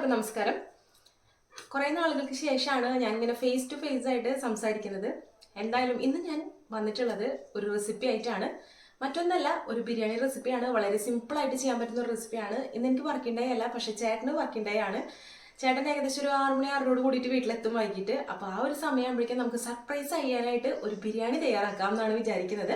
എല്ലാവർക്കും നമസ്കാരം. കുറേ നാളുകൾക്ക് ശേഷമാണ് ഞാൻ ഇങ്ങനെ ഫേസ് ടു ഫേസ് ആയിട്ട് സംസാരിക്കുന്നത്. എന്തായാലും ഇന്ന് ഞാൻ വന്നിട്ടുള്ളത് ഒരു റെസിപ്പി ആയിട്ടാണ്. മറ്റൊന്നല്ല, ഒരു ബിരിയാണി റെസിപ്പിയാണ്. വളരെ സിമ്പിൾ ആയിട്ട് ചെയ്യാൻ പറ്റുന്ന ഒരു റെസിപ്പിയാണ്. ഇന്ന് എനിക്ക് വർക്കിംഗ് ഡേ അല്ല, പക്ഷെ ചേട്ടന് വർക്കിംഗ് ഡേ ആണ്. ചേട്ടൻ ഏകദേശം ഒരു 6 മണി 6 കൂടിയിട്ട് വീട്ടിലെത്തും വൈകിട്ട്. അപ്പോൾ ആ ഒരു സമയമാകുമ്പോഴേക്കും നമുക്ക് സർപ്രൈസ് ചെയ്യാനായിട്ട് ഒരു ബിരിയാണി തയ്യാറാക്കാം എന്നാണ് വിചാരിക്കുന്നത്.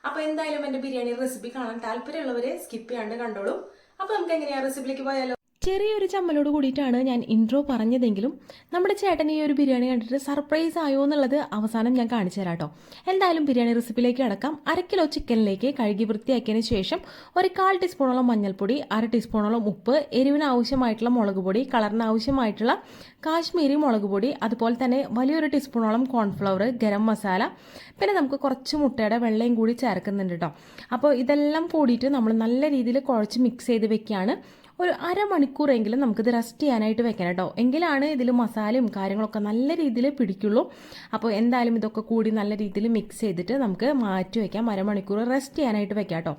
അപ്പോൾ എന്തായാലും എൻ്റെ ബിരിയാണി റെസിപ്പി കാണാൻ താല്പര്യമുള്ളവർ സ്കിപ്പ് ചെയ്യാണ്ട് കണ്ടോളൂ. അപ്പോൾ നമുക്ക് എങ്ങനെയാണ് റെസിപ്പിയിലേക്ക് പോയാലോ? ചെറിയൊരു ചമ്മലോട് കൂടിയിട്ടാണ് ഞാൻ ഇൻട്രോ പറഞ്ഞതെങ്കിലും നമ്മുടെ ചേട്ടൻ ഈ ഒരു ബിരിയാണി കണ്ടിട്ട് സർപ്രൈസ് ആയോ എന്നുള്ളത് അവസാനം ഞാൻ കാണിച്ചു തരാം കേട്ടോ. എന്തായാലും ബിരിയാണി റെസിപ്പിയിലേക്ക് കടക്കാം. 1 കിലോ ചിക്കനിലേക്ക് കഴുകി വൃത്തിയാക്കിയതിന് ശേഷം 1/4 ടീസ്പൂണോളം മഞ്ഞൾപ്പൊടി, 1/2 ടീസ്പൂണോളം ഉപ്പ്, എരിവിന് ആവശ്യമായിട്ടുള്ള മുളക് പൊടി, കളറിന് ആവശ്യമായിട്ടുള്ള കാശ്മീരി മുളക് പൊടി, അതുപോലെ തന്നെ വലിയൊരു ടീസ്പൂണോളം കോൺഫ്ലവർ, ഗരം മസാല, പിന്നെ നമുക്ക് കുറച്ച് മുട്ടയുടെ വെള്ളയും കൂടി ചേർക്കുന്നുണ്ട് കേട്ടോ. അപ്പോൾ ഇതെല്ലാം കൂടിയിട്ട് നമ്മൾ നല്ല രീതിയിൽ കുഴച്ച് മിക്സ് ചെയ്ത് വെക്കുകയാണ്. ഒരു അരമണിക്കൂറെങ്കിലും നമുക്കിത് റെസ്റ്റ് ചെയ്യാനായിട്ട് വെക്കണം കേട്ടോ. എങ്കിലാണ് ഇതിൽ മസാലയും കാര്യങ്ങളൊക്കെ നല്ല രീതിയിൽ പിടിക്കുള്ളൂ. അപ്പോൾ എന്തായാലും ഇതൊക്കെ കൂടി നല്ല രീതിയിൽ മിക്സ് ചെയ്തിട്ട് നമുക്ക് മാറ്റി വയ്ക്കാം. അരമണിക്കൂർ റെസ്റ്റ് ചെയ്യാനായിട്ട് വെക്കാം കേട്ടോ.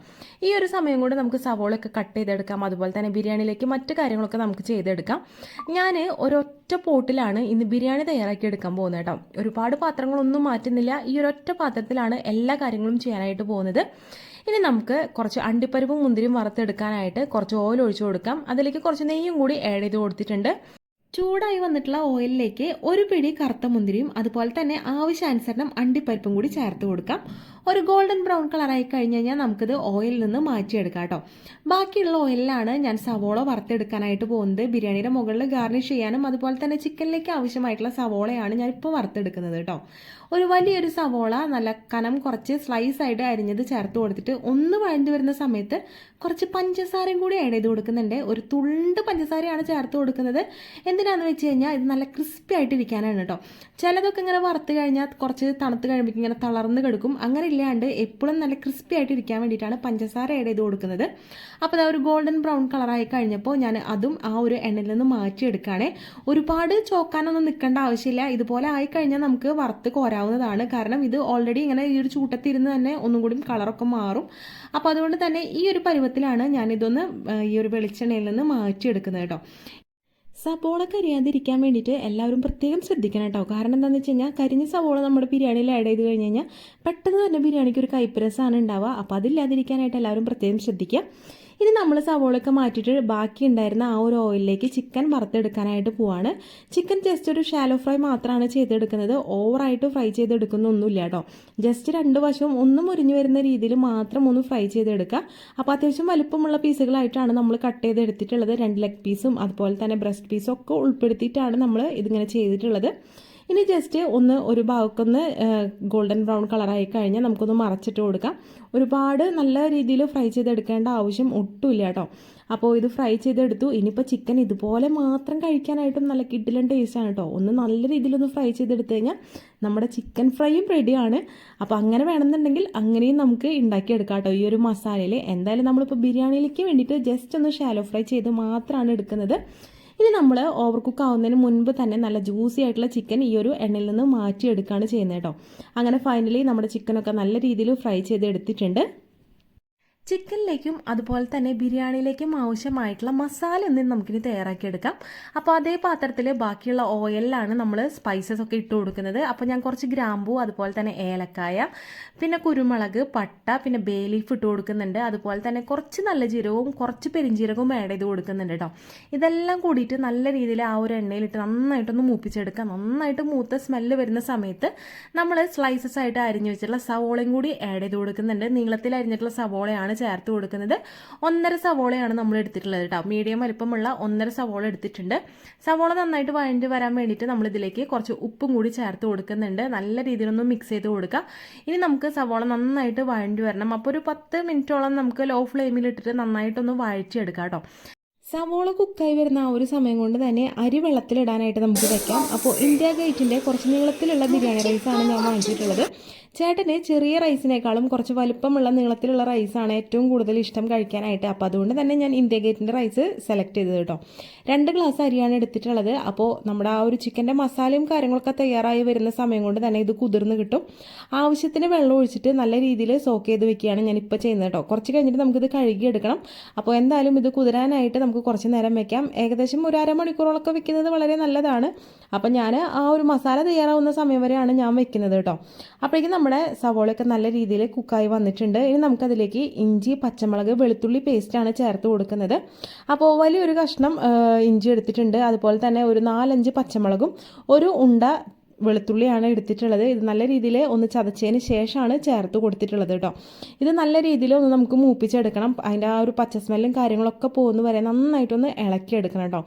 ഈ ഒരു സമയം കൊണ്ട് നമുക്ക് സവോളയൊക്കെ കട്ട് ചെയ്തെടുക്കാം. അതുപോലെ തന്നെ ബിരിയാണിയിലേക്ക് മറ്റു കാര്യങ്ങളൊക്കെ നമുക്ക് ചെയ്തെടുക്കാം. ഞാൻ ഒരൊറ്റ പോട്ടിലാണ് ഇന്ന് ബിരിയാണി തയ്യാറാക്കി എടുക്കാൻ പോകുന്നത് കേട്ടോ. ഒരുപാട് പാത്രങ്ങളൊന്നും മാറ്റുന്നില്ല. ഈ ഒരൊറ്റ പാത്രത്തിലാണ് എല്ലാ കാര്യങ്ങളും ചെയ്യാനായിട്ട് പോകുന്നത്. ഇനി നമുക്ക് കുറച്ച് അണ്ടിപ്പരിപ്പും മുന്തിരിയും വറുത്തെടുക്കാനായിട്ട് കുറച്ച് ഓയിൽ ഒഴിച്ചു കൊടുക്കാം. അതിലേക്ക് കുറച്ച് നെയ്യും കൂടി ആഡ് ചെയ്ത് കൊടുത്തിട്ടുണ്ട്. ചൂടായി വന്നിട്ടുള്ള ഓയിലിലേക്ക് ഒരു പിടി കറുത്ത മുന്തിരിയും അതുപോലെ തന്നെ ആവശ്യാനുസരണം അണ്ടിപ്പരിപ്പും കൂടി ചേർത്ത് കൊടുക്കാം. ഒരു ഗോൾഡൻ ബ്രൗൺ കളറായി കഴിഞ്ഞ് കഴിഞ്ഞാൽ നമുക്കിത് ഓയിലിൽ നിന്ന് മാറ്റിയെടുക്കാം കേട്ടോ. ബാക്കിയുള്ള ഓയിലിലാണ് ഞാൻ സവോള വറുത്തെടുക്കാനായിട്ട് പോകുന്നത്. ബിരിയാണിയുടെ മുകളിൽ ഗാർണിഷ് ചെയ്യാനും അതുപോലെ തന്നെ ചിക്കനിലേക്ക് ആവശ്യമായിട്ടുള്ള സവോളയാണ് ഞാനിപ്പോൾ വറുത്തെടുക്കുന്നത് കേട്ടോ. ഒരു വലിയൊരു സവോള നല്ല കനം കുറച്ച് സ്ലൈസ് ആയിട്ട് അരിഞ്ഞത് ചേർത്ത് കൊടുത്തിട്ട് ഒന്ന് വഴണ്ടി വരുന്ന സമയത്ത് കുറച്ച് പഞ്ചസാരയും കൂടി ആഡ് ചെയ്ത് കൊടുക്കുന്നുണ്ട്. ഒരു തുണ്ട് പഞ്ചസാരയാണ് ചേർത്ത് കൊടുക്കുന്നത്. എന്തിനാന്ന് വെച്ച് കഴിഞ്ഞാൽ ഇത് നല്ല ക്രിസ്പി ആയിട്ട് ഇരിക്കാനാണ് കേട്ടോ. ചിലതൊക്കെ ഇങ്ങനെ വറുത്ത് കഴിഞ്ഞാൽ കുറച്ച് തണുത്ത് കഴിയുമ്പോൾ ഇങ്ങനെ തളർന്ന് കിടക്കും. അങ്ങനെ ഇല്ലാണ്ട് എപ്പോഴും നല്ല ക്രിസ്പി ആയിട്ട് ഇരിക്കാൻ വേണ്ടിയിട്ടാണ് പഞ്ചസാര ആഡ് ചെയ്ത് കൊടുക്കുന്നത്. അപ്പോൾ ഒരു ഗോൾഡൻ ബ്രൗൺ കളറായി കഴിഞ്ഞപ്പോൾ ഞാൻ അതും ആ ഒരു എണ്ണയിൽ നിന്ന് മാറ്റിയെടുക്കുകയാണ്. ഒരുപാട് ചോക്കാനൊന്നും നിൽക്കേണ്ട ആവശ്യമില്ല. ഇതുപോലെ ആയിക്കഴിഞ്ഞാൽ നമുക്ക് വറുത്ത് കോരാവുന്നതാണ്. കാരണം ഇത് ഓൾറെഡി ഇങ്ങനെ ഈ ഒരു ചൂട്ടത്തിരുന്ന് തന്നെ ഒന്നും കൂടി കളറൊക്കെ മാറും. അപ്പോൾ അതുകൊണ്ട് തന്നെ ഈ ഒരു പരുവത്തിലാണ് ഞാനിതൊന്ന് ഈ ഒരു വെളിച്ചെണ്ണയിൽ നിന്ന് മാറ്റിയെടുക്കുന്നത് കേട്ടോ. സവോള കരിയാതിരിക്കാൻ വേണ്ടിയിട്ട് എല്ലാവരും പ്രത്യേകം ശ്രദ്ധിക്കണം കേട്ടോ. കാരണം എന്താണെന്ന് വെച്ച് കഴിഞ്ഞാൽ കരിഞ്ഞ സവോള നമ്മുടെ ബിരിയാണിയിൽ ആഡ് ചെയ്ത് കഴിഞ്ഞ് കഴിഞ്ഞാൽ പെട്ടെന്ന് തന്നെ ബിരിയാണിക്ക് ഒരു കയ്പ്പ് രസമാണ് ഉണ്ടാവുക. അപ്പോൾ അതില്ലാതിരിക്കാനായിട്ട് എല്ലാവരും പ്രത്യേകം ശ്രദ്ധിക്കുക. ഇനി നമ്മൾ സവോളയൊക്കെ മാറ്റിയിട്ട് ബാക്കി ഉണ്ടായിരുന്ന ആ ഒരു ഓയിലിലേക്ക് ചിക്കൻ വറുത്തെടുക്കാനായിട്ട് പോവാണ്. ചിക്കൻ ജസ്റ്റ് ഒരു ഷാലോ ഫ്രൈ മാത്രമാണ് ചെയ്തെടുക്കുന്നത്. ഓവറായിട്ട് ഫ്രൈ ചെയ്തെടുക്കുന്നൊന്നുമില്ല കേട്ടോ. ജസ്റ്റ് 2 വശവും ഒന്ന് മുരിഞ്ഞു വരുന്ന രീതിയിൽ മാത്രം ഒന്ന് ഫ്രൈ ചെയ്തെടുക്കുക. അപ്പോൾ അത്യാവശ്യം വലുപ്പമുള്ള പീസുകളായിട്ടാണ് നമ്മൾ കട്ട് ചെയ്തെടുത്തിട്ടുള്ളത്. 2 ലെഗ് പീസും അതുപോലെ തന്നെ ബ്രസ്റ്റ് പീസും ഒക്കെ ഉൾപ്പെടുത്തിയിട്ടാണ് നമ്മൾ ഇതിങ്ങനെ ചെയ്തിട്ടുള്ളത്. ഇനി ജസ്റ്റ് ഒരു ഭാഗത്തൊന്ന് ഗോൾഡൻ ബ്രൗൺ കളറായി കഴിഞ്ഞാൽ നമുക്കൊന്ന് മറച്ചിട്ട് കൊടുക്കാം. ഒരുപാട് നല്ല രീതിയിൽ ഫ്രൈ ചെയ്തെടുക്കേണ്ട ആവശ്യം ഒട്ടുമില്ല കേട്ടോ. അപ്പോൾ ഇത് ഫ്രൈ ചെയ്തെടുത്തു. ഇനിയിപ്പോൾ ചിക്കൻ ഇതുപോലെ മാത്രം കഴിക്കാനായിട്ടും നല്ല കിഡിലൻ ടേസ്റ്റാണ് കേട്ടോ. ഒന്ന് നല്ല രീതിയിലൊന്ന് ഫ്രൈ ചെയ്തെടുത്തു കഴിഞ്ഞാൽ നമ്മുടെ ചിക്കൻ ഫ്രൈയും റെഡിയാണ്. അപ്പോൾ അങ്ങനെ വേണമെന്നുണ്ടെങ്കിൽ അങ്ങനെയും നമുക്ക് ഉണ്ടാക്കിയെടുക്കാം കേട്ടോ. ഈ ഒരു മസാലയിൽ എന്തായാലും നമ്മളിപ്പോൾ ബിരിയാണിയിലേക്ക് വേണ്ടിയിട്ട് ജസ്റ്റ് ഒന്ന് ഷാലോ ഫ്രൈ ചെയ്ത് മാത്രമാണ് എടുക്കുന്നത്. ഇനി നമ്മൾ ഓവർ കുക്ക് ആവുന്നതിന് മുൻപ് തന്നെ നല്ല ജ്യൂസി ആയിട്ടുള്ള ചിക്കൻ ഈ ഒരു എണ്ണയിൽ നിന്ന് മാറ്റിയെടുക്കുകയാണ് ചെയ്യുന്നത് കേട്ടോ. അങ്ങനെ ഫൈനലി നമ്മുടെ ചിക്കനൊക്കെ നല്ല രീതിയിൽ ഫ്രൈ ചെയ്ത് എടുത്തിട്ടുണ്ട്. ചിക്കനിലേക്കും അതുപോലെ തന്നെ ബിരിയാണിയിലേക്കും ആവശ്യമായിട്ടുള്ള മസാല ഒന്നും നമുക്കിനി തയ്യാറാക്കിയെടുക്കാം. അപ്പോൾ അതേ പാത്രത്തിൽ ബാക്കിയുള്ള ഓയിലാണ് നമ്മൾ സ്പൈസസ് ഒക്കെ ഇട്ട് കൊടുക്കുന്നത്. അപ്പോൾ ഞാൻ കുറച്ച് ഗ്രാമ്പൂ, അതുപോലെ തന്നെ ഏലക്കായ, പിന്നെ കുരുമുളക്, പട്ട, പിന്നെ ബേ ലീഫ് ഇട്ട് കൊടുക്കുന്നുണ്ട്. അതുപോലെ തന്നെ കുറച്ച് നല്ല ജീരകവും കുറച്ച് പെരിഞ്ജീരകവും ആഡ് ചെയ്ത് കൊടുക്കുന്നുണ്ട് കേട്ടോ. ഇതെല്ലാം കൂടിയിട്ട് നല്ല രീതിയിൽ ആ ഒരു എണ്ണയിലിട്ട് നന്നായിട്ടൊന്ന് മൂപ്പിച്ചെടുക്കാം. നന്നായിട്ട് മൂത്ത സ്മെല്ല് വരുന്ന സമയത്ത് നമ്മൾ സ്ലൈസസ് ആയിട്ട് അരിഞ്ഞു വെച്ചിട്ടുള്ള സവോളയും കൂടി ആഡ് ചെയ്ത് കൊടുക്കുന്നുണ്ട്. നീളത്തിൽ അരിഞ്ഞിട്ടുള്ള സവോളയാണ് ചേർത്ത് കൊടുക്കുന്നത്. 1.5 സവോളയാണ് നമ്മൾ എടുത്തിട്ടുള്ളത് കേട്ടോ. മീഡിയം വലിപ്പമുള്ള 1.5 സവോള എടുത്തിട്ടുണ്ട്. സവോള നന്നായിട്ട് വഴണ്ടി വരാൻ വേണ്ടിയിട്ട് നമ്മൾ ഇതിലേക്ക് കുറച്ച് ഉപ്പും കൂടി ചേർത്ത് കൊടുക്കുന്നുണ്ട്. നല്ല രീതിയിലൊന്ന് മിക്സ് ചെയ്ത് കൊടുക്കുക. ഇനി നമുക്ക് സവോള നന്നായിട്ട് വഴണ്ടി വരണം. അപ്പോൾ ഒരു 10 മിനിറ്റോളം നമുക്ക് ലോ ഫ്ലെയിമിൽ ഇട്ടിട്ട് നന്നായിട്ടൊന്ന് വഴറ്റിയെടുക്കാം കേട്ടോ. സവോള കുക്കായി വരുന്ന ആ ഒരു സമയം കൊണ്ട് തന്നെ അരി വെള്ളത്തിലിടാനായിട്ട് നമുക്ക് വെക്കാം. അപ്പോൾ ഇന്ത്യ ഗേറ്റിൻ്റെ കുറച്ച് നീളത്തിലുള്ള ബിരിയാണി റൈസാണ് ഞാൻ വാങ്ങിച്ചിട്ടുള്ളത്. ചേട്ടന് ചെറിയ റൈസിനേക്കാളും കുറച്ച് വലുപ്പമുള്ള നീളത്തിലുള്ള റൈസാണ് ഏറ്റവും കൂടുതൽ ഇഷ്ടം കഴിക്കാനായിട്ട്. അപ്പോൾ അതുകൊണ്ട് തന്നെ ഞാൻ ഇന്ത്യ ഗേറ്റിൻ്റെ റൈസ് സെലക്ട് ചെയ്തത് കേട്ടോ. 2 ഗ്ലാസ് അരിയാണ് എടുത്തിട്ടുള്ളത്. അപ്പോൾ നമ്മുടെ ആ ഒരു ചിക്കൻ്റെ മസാലയും കാര്യങ്ങളൊക്കെ തയ്യാറായി വരുന്ന സമയം കൊണ്ട് തന്നെ ഇത് കുതിർന്ന് കിട്ടും. ആവശ്യത്തിന് വെള്ളം ഒഴിച്ചിട്ട് നല്ല രീതിയിൽ സോക്ക് ചെയ്ത് വെക്കുകയാണ് ഞാനിപ്പോൾ ചെയ്യുന്നത് കേട്ടോ. കുറച്ച് കഴിഞ്ഞിട്ട് നമുക്കിത് കഴുകിയെടുക്കണം. അപ്പോൾ എന്തായാലും ഇത് കുതിരാനായിട്ട് നമുക്ക് നമുക്ക് കുറച്ച് നേരം വെക്കാം. ഏകദേശം ഒരു അരമണിക്കൂറോളൊക്കെ വെക്കുന്നത് വളരെ നല്ലതാണ്. അപ്പം ഞാൻ ആ ഒരു മസാല തയ്യാറാവുന്ന സമയം വരെയാണ് ഞാൻ വെക്കുന്നത് കേട്ടോ. അപ്പോഴേക്കും നമ്മുടെ സവോളയൊക്കെ നല്ല രീതിയിൽ കുക്കായി വന്നിട്ടുണ്ട്. ഇനി നമുക്കതിലേക്ക് ഇഞ്ചി, പച്ചമുളക്, വെളുത്തുള്ളി പേസ്റ്റാണ് ചേർത്ത് കൊടുക്കുന്നത്. അപ്പോൾ വലിയൊരു കഷ്ണം ഇഞ്ചി എടുത്തിട്ടുണ്ട്. അതുപോലെ തന്നെ ഒരു 4-5 പച്ചമുളകും ഒരു ഉണ്ട വെളുത്തുള്ളിയാണ് എടുത്തിട്ടുള്ളത്. ഇത് നല്ല രീതിയിൽ ഒന്ന് ചതച്ചതിന് ശേഷമാണ് ചേർത്ത് കൊടുത്തിട്ടുള്ളത് കേട്ടോ. ഇത് നല്ല രീതിയിൽ ഒന്ന് നമുക്ക് മൂപ്പിച്ചെടുക്കണം. അതിൻ്റെ ആ ഒരു പച്ച സ്മെല്ലും കാര്യങ്ങളൊക്കെ പോകുന്ന വരെ നന്നായിട്ടൊന്ന് ഇളക്കിയെടുക്കണം കേട്ടോ.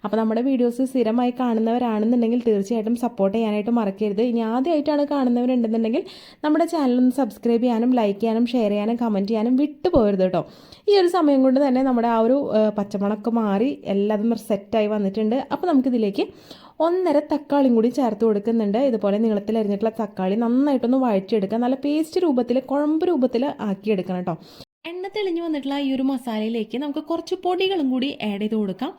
അപ്പോൾ നമ്മുടെ വീഡിയോസ് സ്ഥിരമായി കാണുന്നവരാണെന്നുണ്ടെങ്കിൽ തീർച്ചയായിട്ടും സപ്പോർട്ട് ചെയ്യാനായിട്ട് മറക്കരുത്. ഇനി ആദ്യമായിട്ടാണ് കാണുന്നവരുണ്ടെന്നുണ്ടെങ്കിൽ നമ്മുടെ ചാനലൊന്ന് സബ്സ്ക്രൈബ് ചെയ്യാനും ലൈക്ക് ചെയ്യാനും ഷെയർ ചെയ്യാനും കമൻറ്റ് ചെയ്യാനും വിട്ടുപോകരുത് കേട്ടോ. ഈ ഒരു സമയം കൊണ്ട് തന്നെ നമ്മുടെ ആ ഒരു പച്ചമണമൊക്കെ മാറി എല്ലാതും സെറ്റായി വന്നിട്ടുണ്ട്. അപ്പോൾ നമുക്കിതിലേക്ക് 1.5 തക്കാളിയും കൂടി ചേർത്ത് കൊടുക്കുന്നുണ്ട്. ഇതുപോലെ നീളത്തിൽ അരിഞ്ഞിട്ടുള്ള തക്കാളി നന്നായിട്ടൊന്ന് വഴറ്റിയെടുക്കുക. നല്ല പേസ്റ്റ് രൂപത്തിൽ, കുഴമ്പ് രൂപത്തിൽ ആക്കിയെടുക്കണം കേട്ടോ. എണ്ണ തെളിഞ്ഞു വന്നിട്ടുള്ള ഈ ഒരു മസാലയിലേക്ക് നമുക്ക് കുറച്ച് പൊടികളും കൂടി ആഡ് ചെയ്ത് കൊടുക്കാം.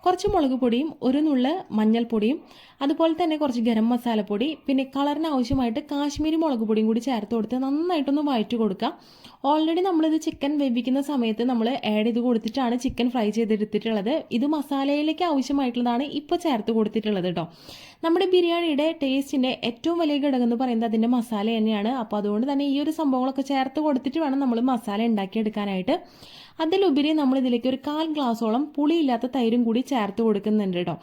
കുറച്ച് മുളക് പൊടിയും ഒരു നുള്ള് മഞ്ഞൾപ്പൊടിയും അതുപോലെ തന്നെ കുറച്ച് ഗരം മസാലപ്പൊടി, പിന്നെ കളറിന് ആവശ്യമായിട്ട് കാശ്മീരി മുളക് പൊടിയും കൂടി ചേർത്ത് കൊടുത്ത് നന്നായിട്ടൊന്ന് വഴറ്റി കൊടുക്കാം. ഓൾറെഡി നമ്മളിത് ചിക്കൻ വേവിക്കുന്ന സമയത്ത് നമ്മൾ ആഡ് ചെയ്ത് കൊടുത്തിട്ടാണ് ചിക്കൻ ഫ്രൈ ചെയ്തെടുത്തിട്ടുള്ളത്. ഇത് മസാലയിലേക്ക് ആവശ്യമായിട്ടുള്ളതാണ് ഇപ്പോൾ ചേർത്ത് കൊടുത്തിട്ടുള്ളത് കേട്ടോ. നമ്മുടെ ബിരിയാണിയുടെ ടേസ്റ്റിൻ്റെ ഏറ്റവും വലിയ ഘടകം എന്ന് പറയുന്നത് അതിൻ്റെ മസാല തന്നെയാണ്. അപ്പോൾ അതുകൊണ്ട് തന്നെ ഈ ഒരു സംഭവങ്ങളൊക്കെ ചേർത്ത് കൊടുത്തിട്ട് വേണം നമ്മൾ മസാല ഉണ്ടാക്കിയെടുക്കാനായിട്ട്. അതിലുപരി നമ്മൾ ഇതിലേക്ക് ഒരു 1/4 ഗ്ലാസോളം പുളിയില്ലാത്ത തൈരും കൂടി ചേർത്ത് കൊടുക്കുന്നുണ്ട് കേട്ടോ.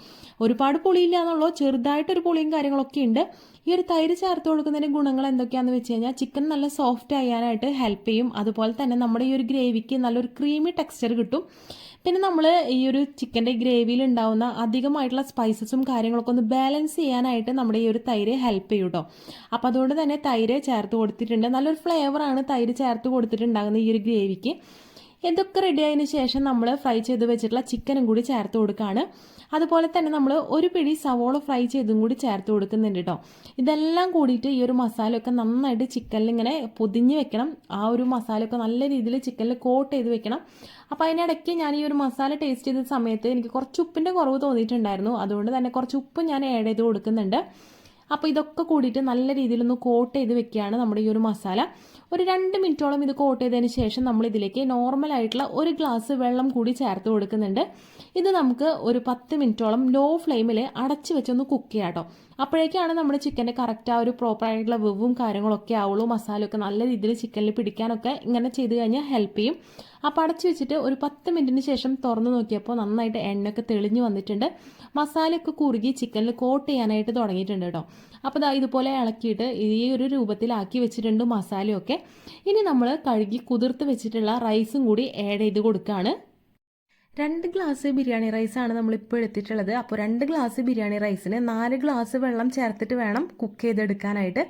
ഒരുപാട് പുളിയില്ല എന്നുള്ളൂ, ചെറുതായിട്ടൊരു പുളിയും കാര്യങ്ങളൊക്കെ ഉണ്ട്. ഈ ഒരു തൈര് ചേർത്ത് കൊടുക്കുന്നതിൻ്റെ ഗുണങ്ങൾ എന്തൊക്കെയാണെന്ന് വെച്ച് കഴിഞ്ഞാൽ ചിക്കൻ നല്ല സോഫ്റ്റ് ആകാനായിട്ട് ഹെൽപ്പ് ചെയ്യും. അതുപോലെ തന്നെ നമ്മുടെ ഈ ഒരു ഗ്രേവിക്ക് നല്ലൊരു ക്രീമി ടെക്സ്ചർ കിട്ടും. പിന്നെ നമ്മൾ ഈ ഒരു ചിക്കൻ്റെ ഗ്രേവിയിൽ ഉണ്ടാവുന്ന അധികമായിട്ടുള്ള സ്പൈസസും കാര്യങ്ങളൊക്കെ ഒന്ന് ബാലൻസ് ചെയ്യാനായിട്ട് നമ്മുടെ ഈ ഒരു തൈര് ഹെൽപ്പ് ചെയ്യും കേട്ടോ. അപ്പോൾ അതുകൊണ്ട് തന്നെ തൈര് ചേർത്ത് കൊടുത്തിട്ടുണ്ട്. നല്ലൊരു ഫ്ലേവറാണ് തൈര് ചേർത്ത് കൊടുത്തിട്ടുണ്ടാകുന്ന ഈ ഒരു ഗ്രേവിക്ക്. ഇതൊക്കെ റെഡി ആയതിനു ശേഷം നമ്മൾ ഫ്രൈ ചെയ്ത് വെച്ചിട്ടുള്ള ചിക്കനും കൂടി ചേർത്ത് കൊടുക്കുകയാണ്. അതുപോലെ തന്നെ നമ്മൾ ഒരു പിടി സവോള ഫ്രൈ ചെയ്തും കൂടി ചേർത്ത് കൊടുക്കുന്നുണ്ട് കേട്ടോ. ഇതെല്ലാം കൂടിയിട്ട് ഈ ഒരു മസാലയൊക്കെ നന്നായിട്ട് ചിക്കനിൽ ഇങ്ങനെ പൊതിഞ്ഞ് വെക്കണം. ആ ഒരു മസാലയൊക്കെ നല്ല രീതിയിൽ ചിക്കനിൽ കോട്ട് ചെയ്ത് വെക്കണം. അപ്പോൾ അതിനിടയ്ക്ക് ഞാൻ ഈ ഒരു മസാല ടേസ്റ്റ് ചെയ്ത സമയത്ത് എനിക്ക് കുറച്ച് ഉപ്പിൻ്റെ കുറവ് തോന്നിയിട്ടുണ്ടായിരുന്നു. അതുകൊണ്ട് തന്നെ കുറച്ച് ഉപ്പ് ഞാൻ ആഡ് ചെയ്ത് കൊടുക്കുന്നുണ്ട്. അപ്പോൾ ഇതൊക്കെ കൂടിയിട്ട് നല്ല രീതിയിലൊന്ന് കോട്ട് ചെയ്ത് വെക്കുകയാണ് നമ്മുടെ ഈ ഒരു മസാല. ഒരു 2 മിനിറ്റോളം ഇത് കോട്ട് ചെയ്തതിന് ശേഷം നമ്മൾ ഇതിലേക്ക് നോർമലായിട്ടുള്ള 1 ഗ്ലാസ് വെള്ളം കൂടി ചേർത്ത് കൊടുക്കുന്നുണ്ട്. ഇത് നമുക്ക് ഒരു 10 മിനിറ്റോളം ലോ ഫ്ലെയിമിൽ അടച്ച് വെച്ചൊന്ന് കുക്ക് ചെയ്യാം കേട്ടോ. അപ്പോഴേക്കാണ് നമ്മുടെ ചിക്കൻ്റെ കറക്റ്റ് ആ ഒരു പ്രോപ്പറായിട്ടുള്ള വെവും കാര്യങ്ങളൊക്കെ ആവുള്ളൂ. മസാലയൊക്കെ നല്ല രീതിയിൽ ചിക്കനിൽ പിടിക്കാനൊക്കെ ഇങ്ങനെ ചെയ്ത് കഴിഞ്ഞാൽ ഹെൽപ്പ് ചെയ്യും. അപ്പോൾ അടച്ച് വെച്ചിട്ട് ഒരു 10 മിനിറ്റിന് ശേഷം തുറന്ന് നോക്കിയപ്പോൾ നന്നായിട്ട് എണ്ണയൊക്കെ തെളിഞ്ഞ് വന്നിട്ടുണ്ട്. മസാലയൊക്കെ കുറുകി ചിക്കനിൽ കോട്ട് ചെയ്യാനായിട്ട് തുടങ്ങിയിട്ടുണ്ട് കേട്ടോ. അപ്പോൾ ദാ ഇതുപോലെ ഇളക്കിയിട്ട് ഈ ഒരു രൂപത്തിലാക്കി വെച്ചിട്ടുണ്ട് മസാലയൊക്കെ. ഇനി നമ്മൾ കഴുകി കുതിർത്ത് വെച്ചിട്ടുള്ള റൈസും കൂടി ആഡ് ചെയ്ത് കൊടുക്കുകയാണ്. 2 ഗ്ലാസ് ബിരിയാണി റൈസാണ് നമ്മളിപ്പോൾ എടുത്തിട്ടുള്ളത്. അപ്പോൾ 2 ഗ്ലാസ് ബിരിയാണി റൈസിന് 4 ഗ്ലാസ് വെള്ളം ചേർത്തിട്ട് വേണം കുക്ക് ചെയ്തെടുക്കാനായിട്ട്.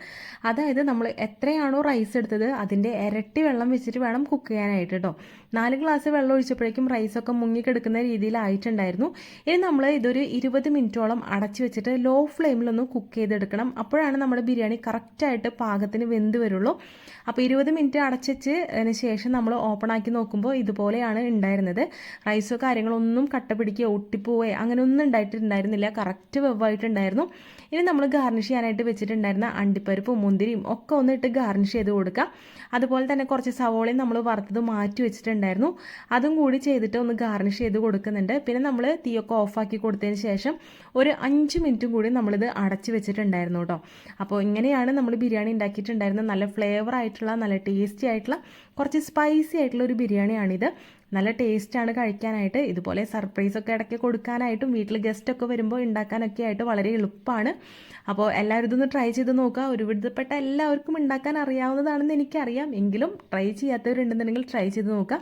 അതായത് നമ്മൾ എത്രയാണോ റൈസ് എടുത്തത് അതിൻ്റെ ഇരട്ടി വെള്ളം വെച്ചിട്ട് വേണം കുക്ക് ചെയ്യാനായിട്ട് കേട്ടോ. 4 ഗ്ലാസ് വെള്ളം ഒഴിച്ചപ്പോഴേക്കും റൈസൊക്കെ മുങ്ങിക്കെടുക്കുന്ന രീതിയിലായിട്ടുണ്ടായിരുന്നു. ഇനി നമ്മൾ ഇതൊരു 20 മിനിറ്റോളം അടച്ചു വെച്ചിട്ട് ലോ ഫ്ലെയിമിലൊന്ന് കുക്ക് ചെയ്തെടുക്കണം. അപ്പോഴാണ് നമ്മുടെ ബിരിയാണി കറക്റ്റായിട്ട് പാകത്തിന് വെന്ത് വരുള്ളൂ. അപ്പോൾ 20 മിനിറ്റ് അടച്ചതിന് ശേഷം നമ്മൾ ഓപ്പൺ ആക്കി നോക്കുമ്പോൾ ഇതുപോലെയാണ് ഉണ്ടായിരുന്നത്. റൈസോ കാര്യങ്ങളൊന്നും കട്ട പിടിക്കുകയോ ഒട്ടിപ്പോവുകയോ അങ്ങനെ ഒന്നും ഉണ്ടായിട്ടുണ്ടായിരുന്നില്ല. കറക്റ്റ് വെവായിട്ടുണ്ടായിരുന്നു. ഇനി നമ്മൾ ഗാർണിഷ് ചെയ്യാനായിട്ട് വെച്ചിട്ടുണ്ടായിരുന്ന അണ്ടിപ്പരിപ്പും മുന്തിരിയും ഒക്കെ ഒന്ന് ഇട്ട് ഗാർണിഷ് ചെയ്ത് കൊടുക്കുക. അതുപോലെ തന്നെ കുറച്ച് സവോളയും നമ്മൾ വറുത്തത് മാറ്റി വെച്ചിട്ടുണ്ടായിരുന്നു. അതും കൂടി ചെയ്തിട്ട് ഒന്ന് ഗാർണിഷ് ചെയ്ത് കൊടുക്കുന്നുണ്ട്. പിന്നെ നമ്മൾ തീയൊക്കെ ഓഫാക്കി കൊടുത്തതിന് ശേഷം ഒരു 5 മിനിറ്റും കൂടി നമ്മളിത് അടച്ച് വെച്ചിട്ടുണ്ടായിരുന്നു കേട്ടോ. അപ്പോൾ ഇങ്ങനെയാണ് നമ്മൾ ബിരിയാണി ഉണ്ടാക്കിയിട്ടുണ്ടായിരുന്നത്. നല്ല ഫ്ലേവർ ആയിട്ടുള്ള നല്ല ടേസ്റ്റി ആയിട്ടുള്ള കുറച്ച് സ്പൈസി ആയിട്ടുള്ള ഒരു ബിരിയാണിയാണിത്. നല്ല ടേസ്റ്റാണ് കഴിക്കാനായിട്ട്. ഇതുപോലെ സർപ്രൈസൊക്കെ ഇടയ്ക്ക് കൊടുക്കാനായിട്ടും വീട്ടിൽ ഗസ്റ്റൊക്കെ വരുമ്പോൾ ഉണ്ടാക്കാനൊക്കെ ആയിട്ട് വളരെ എളുപ്പമാണ്. അപ്പോൾ എല്ലാവരും ഇതൊന്ന് ട്രൈ ചെയ്ത് നോക്കുക. ഒരുവിധപ്പെട്ട എല്ലാവർക്കും ഉണ്ടാക്കാൻ അറിയാവുന്നതാണെന്ന് എനിക്കറിയാം. എങ്കിലും ട്രൈ ചെയ്യാത്തവരുണ്ടെന്നുണ്ടെങ്കിൽ ട്രൈ ചെയ്ത് നോക്കുക.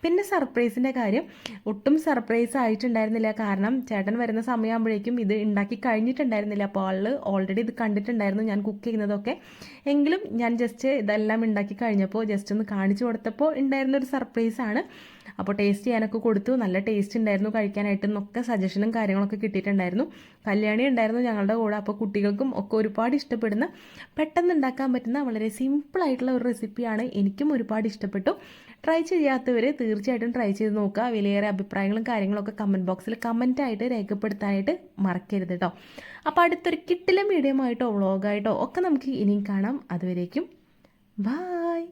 പിന്നെ സർപ്രൈസിൻ്റെ കാര്യം ഒട്ടും സർപ്രൈസ് ആയിട്ടുണ്ടായിരുന്നില്ല. കാരണം ചേട്ടൻ വരുന്ന സമയമാകുമ്പോഴേക്കും ഇത് ഉണ്ടാക്കി കഴിഞ്ഞിട്ടുണ്ടായിരുന്നില്ല. അപ്പോൾ ആൾ ഓൾറെഡി ഇത് കണ്ടിട്ടുണ്ടായിരുന്നു ഞാൻ കുക്ക് ചെയ്യുന്നതൊക്കെ. എങ്കിലും ഞാൻ ജസ്റ്റ് ഇതെല്ലാം ഉണ്ടാക്കി കഴിഞ്ഞപ്പോൾ ജസ്റ്റ് ഒന്ന് കാണിച്ചു കൊടുത്തപ്പോൾ ഉണ്ടായിരുന്നൊരു സർപ്രൈസാണ്. അപ്പോൾ ടേസ്റ്റ് ചെയ്യാനൊക്കെ കൊടുത്തു. നല്ല ടേസ്റ്റ് ഉണ്ടായിരുന്നു കഴിക്കാനായിട്ട് എന്നൊക്കെ സജഷനും കാര്യങ്ങളൊക്കെ കിട്ടിയിട്ടുണ്ടായിരുന്നു. കല്യാണി ഉണ്ടായിരുന്നു ഞങ്ങളുടെ കൂടെ. അപ്പോൾ കുട്ടികൾക്കും ഒക്കെ ഒരുപാട് ഇഷ്ടപ്പെടുന്ന പെട്ടെന്ന് ഉണ്ടാക്കാൻ പറ്റുന്ന വളരെ സിമ്പിളായിട്ടുള്ള ഒരു റെസിപ്പിയാണ്. എനിക്കും ഒരുപാട് ഇഷ്ടപ്പെട്ടു. ട്രൈ ചെയ്യാത്തവർ തീർച്ചയായിട്ടും ട്രൈ ചെയ്ത് നോക്കുക. വിലയേറെ അഭിപ്രായങ്ങളും കാര്യങ്ങളൊക്കെ കമൻറ്റ് ബോക്സിൽ കമൻറ്റായിട്ട് രേഖപ്പെടുത്താനായിട്ട് മറക്കരുത് കേട്ടോ. അപ്പോൾ അടുത്തൊരു കിട്ടിലും വീഡിയോ ആയിട്ടോ വ്ളോഗായിട്ടോ ഒക്കെ നമുക്ക് ഇനിയും കാണാം. അതുവരേക്കും ബായ്.